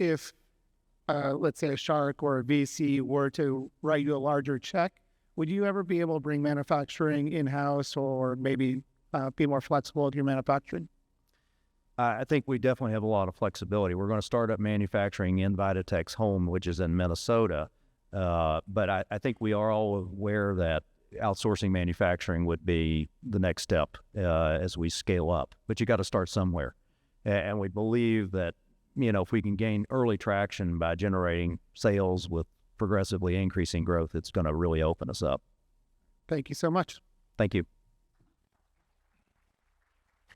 if let's say a shark or a VC were to write you a larger check, would you ever be able to bring manufacturing in-house or maybe be more flexible with your manufacturing? I think we definitely have a lot of flexibility. We're going to start up manufacturing in Viatech's home, which is in Minnesota. But I think we are all aware that outsourcing manufacturing would be the next step as we scale up. But you got to start somewhere. And we believe that, if we can gain early traction by generating sales with progressively increasing growth, it's going to really open us up. Thank you so much. Thank you.